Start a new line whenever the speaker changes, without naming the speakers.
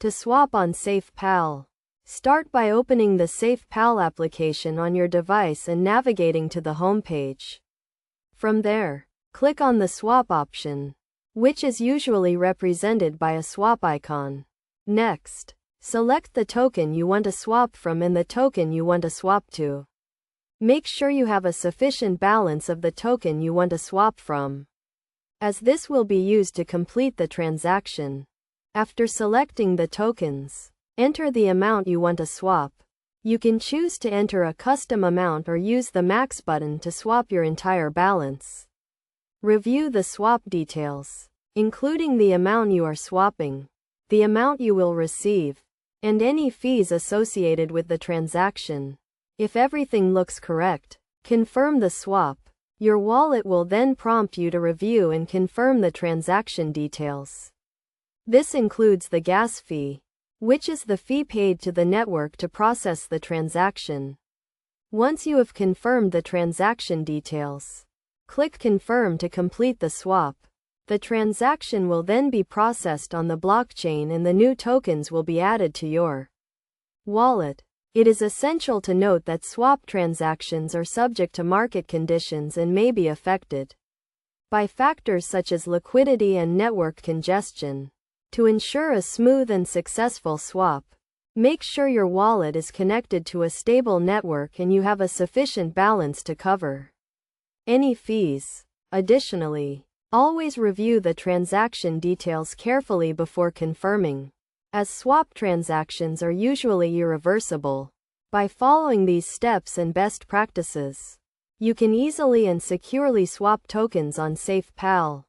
To swap on SafePal. Start by opening the SafePal application on your device and navigating to the home page. From there, click on the swap option, which is usually represented by a swap icon. Next, select the token you want to swap from and the token you want to swap to. Make sure you have a sufficient balance of the token you want to swap from, as this will be used to complete the transaction. After selecting the tokens, enter the amount you want to swap. You can choose to enter a custom amount or use the max button to swap your entire balance. Review the swap details, including the amount you are swapping, the amount you will receive, and any fees associated with the transaction. If everything looks correct, confirm the swap. Your wallet will then prompt you to review and confirm the transaction details. This includes the gas fee, which is the fee paid to the network to process the transaction. Once you have confirmed the transaction details, click Confirm to complete the swap. The transaction will then be processed on the blockchain and the new tokens will be added to your wallet. It is essential to note that swap transactions are subject to market conditions and may be affected by factors such as liquidity and network congestion. To ensure a smooth and successful swap, make sure your wallet is connected to a stable network and you have a sufficient balance to cover any fees. Additionally, always review the transaction details carefully before confirming, as swap transactions are usually irreversible. By following these steps and best practices, you can easily and securely swap tokens on SafePal.